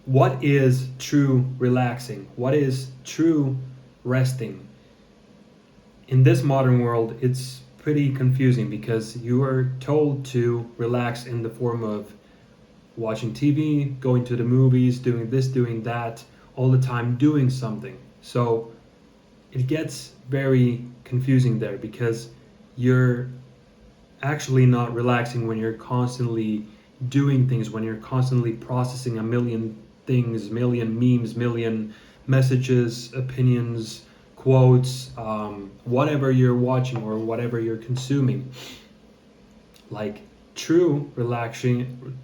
what is true relaxing? What is true resting? In this modern world, it's pretty confusing because you are told to relax in the form of watching TV, going to the movies, doing this, doing that, all the time doing something. So it gets very confusing there because you're actually not relaxing when you're constantly doing things, when you're constantly processing a million things, million memes, million messages, opinions, quotes, whatever you're watching or whatever you're consuming. Like true relaxing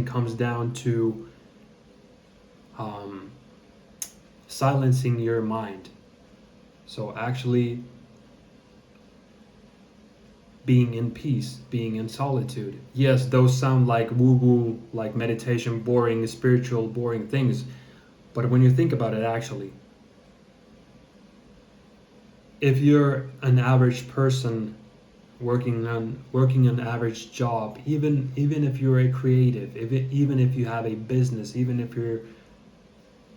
comes down to um, silencing your mind. So actually being in peace, being in solitude. Yes, those sound like woo woo, like meditation, boring, spiritual, boring things. But when you think about it, actually, if you're an average person working an average job, even if you're a creative, even if you have a business, even if you're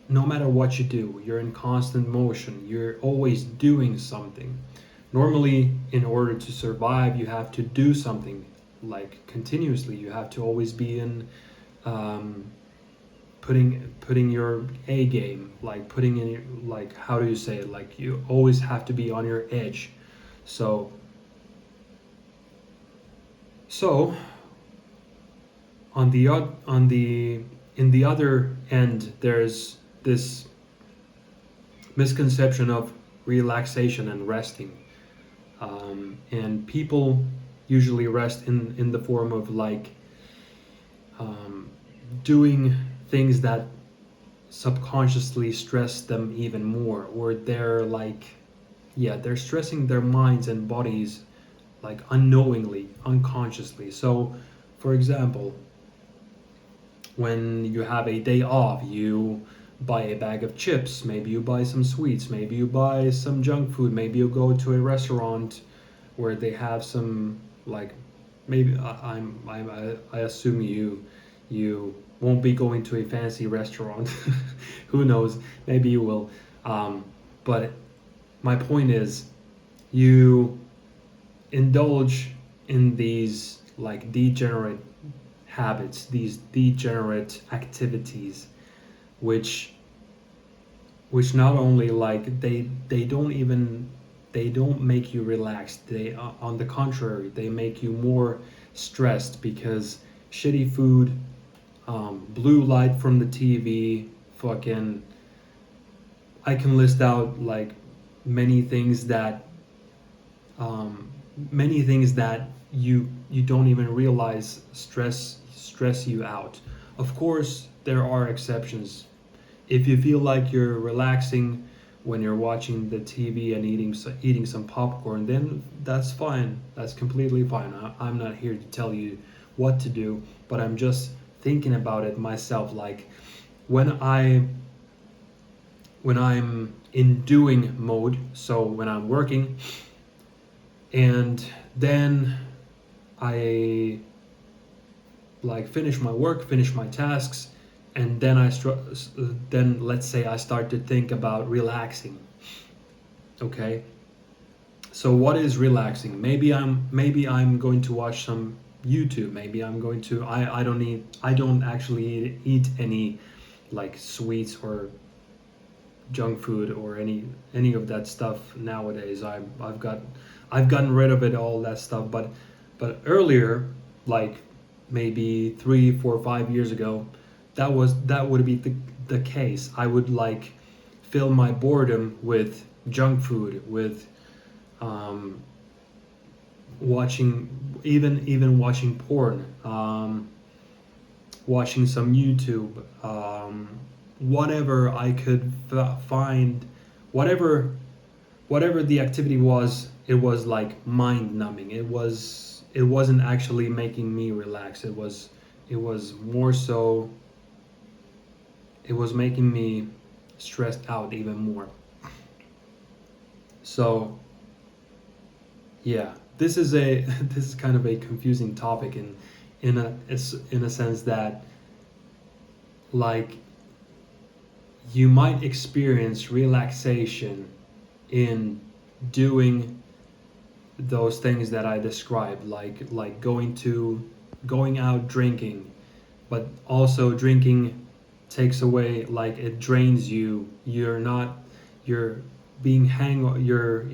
no matter what you do, you're in constant motion. You're always doing something. Normally, in order to survive, you have to do something like continuously. You have to always be in um, putting your A game, like putting in your, like how do you say it? Like you always have to be on your edge. So so on the in the other end, there's this misconception of relaxation and resting. And people usually rest in the form of like um, doing things that subconsciously stress them even more, or they're like, yeah, they're stressing their minds and bodies like unknowingly, unconsciously. So, for example, when you have a day off, you buy a bag of chips, maybe you buy some sweets, maybe you buy some junk food, maybe you go to a restaurant where they have some like maybe I assume you won't be going to a fancy restaurant. Who knows? Maybe you will. But my point is, you indulge in these like degenerate habits, these degenerate activities, which not only like they don't make you relaxed. They on the contrary, they make you more stressed because shitty food, blue light from the TV, fucking I can list out like many things that um, many things that you don't even realize stress you out. Of course, there are exceptions. If you feel like you're relaxing when you're watching the TV and eating some popcorn, then that's fine. That's completely fine. I'm not here to tell you what to do, but I'm just thinking about it myself. Like when I when I'm in doing mode, so when I'm working, and then I like finish my work, finish my tasks, and then then let's say I start to think about relaxing. Okay, so what is relaxing? Maybe I'm going to watch some YouTube. Maybe I'm going to I don't actually eat any like sweets or junk food or any of that stuff nowadays. I've gotten rid of it, all that stuff. But earlier, like maybe 3 4 5 years ago, that would be the case. I would like fill my boredom with junk food, with um, watching even watching porn, watching some YouTube, whatever I could find, whatever whatever the activity was, it was like mind numbing. It wasn't actually making me relax. It was more so it was making me stressed out even more. So yeah, this is a this is kind of a confusing topic in a sense that like you might experience relaxation in doing those things that I described, like going out drinking, but also drinking takes away, like it drains you. You're you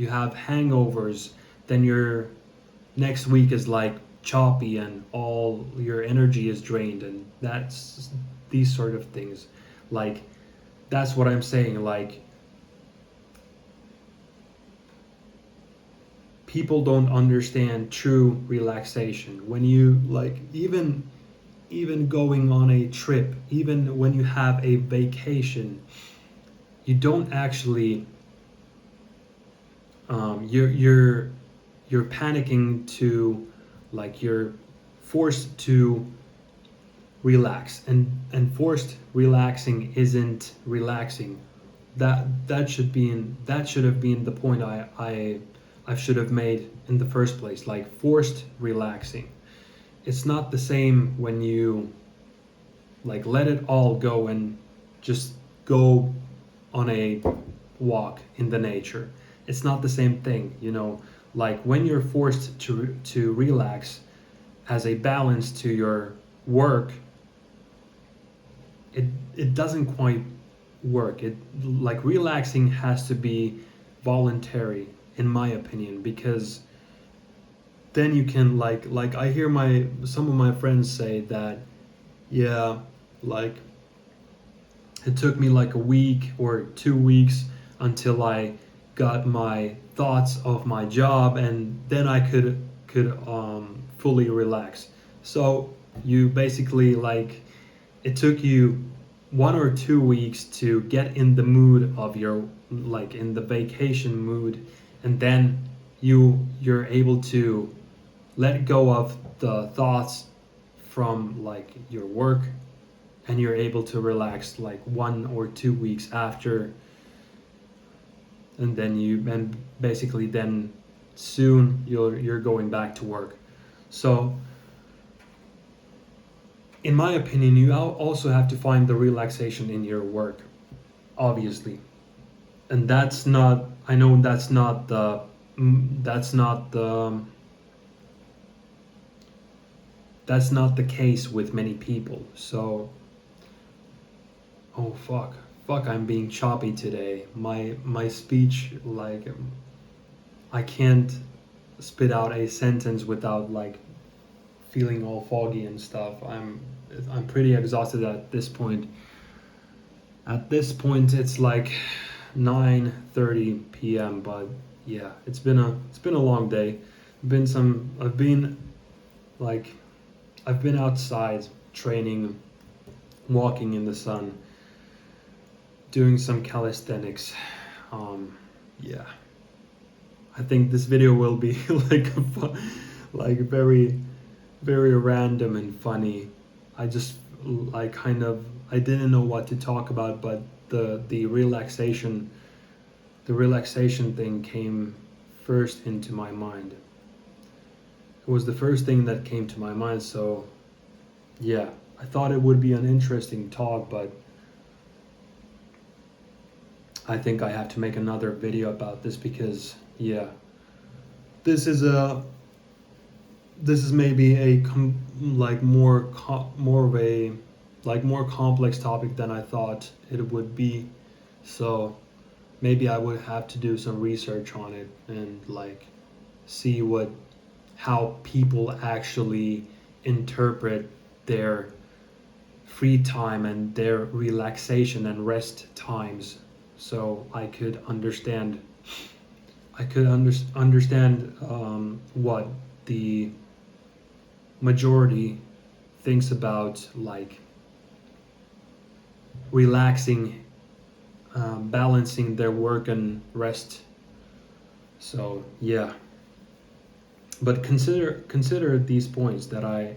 have hangovers, then your next week is like choppy and all your energy is drained, and that's these sort of things. Like that's what I'm saying. Like people don't understand true relaxation. When you like even going on a trip, even when you have a vacation, you don't actually you're panicking to, like you're forced to relax, and forced relaxing isn't relaxing. That should have been the point I should have made in the first place. Like forced relaxing, it's not the same when you like let it all go and just go on a walk in the nature. It's not the same thing, you know. Like when you're forced to relax as a balance to your work, it doesn't quite work. It like relaxing has to be voluntary, in my opinion, because then you can like I hear my some of my friends say that, yeah, like it took me like a week or 2 weeks until I got my thoughts of my job, and then I could fully relax. So you basically like it took you 1 or 2 weeks to get in the mood of your, like in the vacation mood, and then you're able to let go of the thoughts from like your work, and you're able to relax like 1 or 2 weeks after, and then and basically then soon you're going back to work. So in my opinion, you also have to find the relaxation in your work, obviously. And that's not, I know that's not the case with many people. So oh fuck, I'm being choppy today. My speech, like I can't spit out a sentence without like feeling all foggy and stuff. I'm pretty exhausted at this point. At this point, it's like 9:30 p.m. But yeah, it's been a long day. I've been like I've been outside training, walking in the sun, doing some calisthenics. Yeah, I think this video will be like like very random and funny. I just like kind of I didn't know what to talk about, but the relaxation thing came first into my mind. It was the first thing that came to my mind. So yeah, I thought it would be an interesting talk, but I think I have to make another video about this because yeah, this is a this is maybe a like more of a like more complex topic than I thought it would be. So maybe I would have to do some research on it and like see how people actually interpret their free time and their relaxation and rest times, so I could understand what the majority thinks about like relaxing, balancing their work and rest. So yeah, but consider these points that I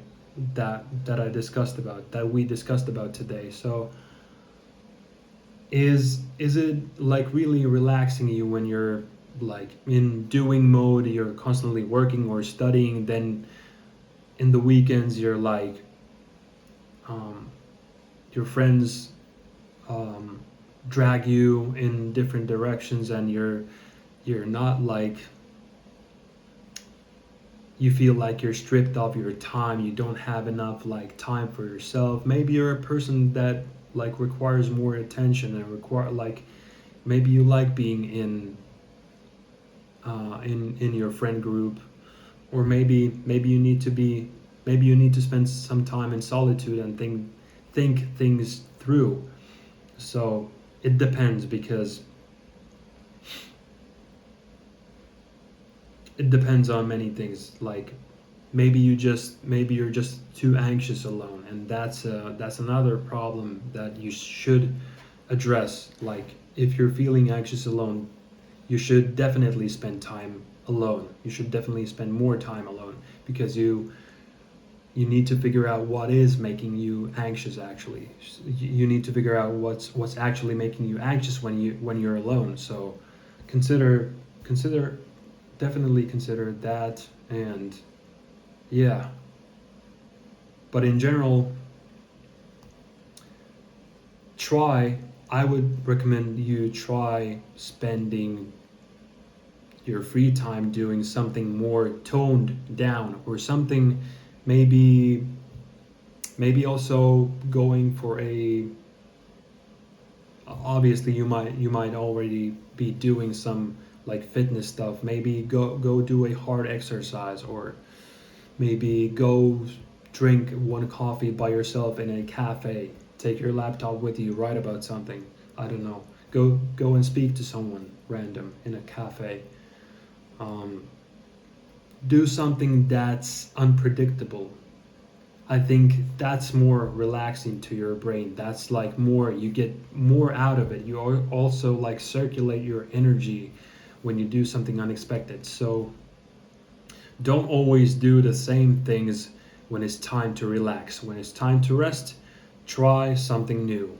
discussed about, that we discussed about today. So is it like really relaxing you when you're like in doing mode, you're constantly working or studying, then in the weekends you're like um, your friends um, drag you in different directions, and you're not like, you feel like you're stripped of your time, you don't have enough like time for yourself. Maybe you're a person that like requires more attention and require like, maybe you like being in your friend group, or maybe you need to be, maybe you need to spend some time in solitude and think things through. So it depends, because it depends on many things. Like maybe you're just too anxious alone, and that's another problem that you should address. Like if you're feeling anxious alone, you should definitely spend time alone. You should definitely spend more time alone, because you need to figure out what is making you anxious actually. You need to figure out what's actually making you anxious when you're alone. So consider definitely consider that. And yeah, but in general, try I would recommend you try spending your free time doing something more toned down, or something, maybe also going for a, obviously you might already be doing some like fitness stuff. Maybe go do a hard exercise, or maybe go drink one coffee by yourself in a cafe. Take your laptop with you, write about something. I don't know. Go and speak to someone random in a cafe. um, do something that's unpredictable. I think that's more relaxing to your brain. That's like more, you get more out of it. You also like circulate your energy when you do something unexpected. So don't always do the same things when it's time to relax. When it's time to rest, try something new.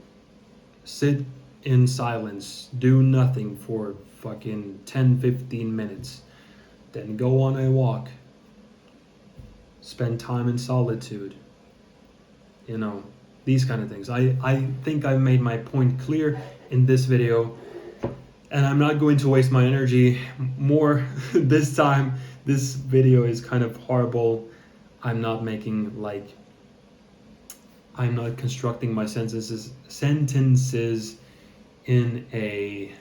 Sit in silence, do nothing for fucking 10-15 minutes. Then go on a walk, spend time in solitude, you know, these kind of things. I think I made my point clear in this video, and I'm not going to waste my energy more this time. This video is kind of horrible. I'm not making like, I'm not constructing my sentences in a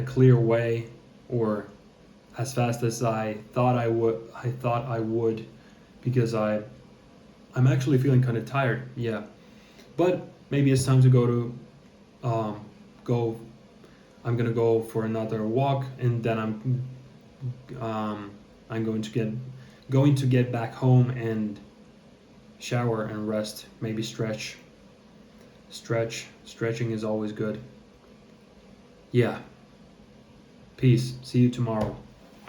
clear way, or as fast as I thought I would, because I'm actually feeling kind of tired. Yeah, but maybe it's time to go. I'm gonna go for another walk, and then I'm going to get back home and shower and rest. Maybe stretching is always good. Yeah. Peace. See you tomorrow.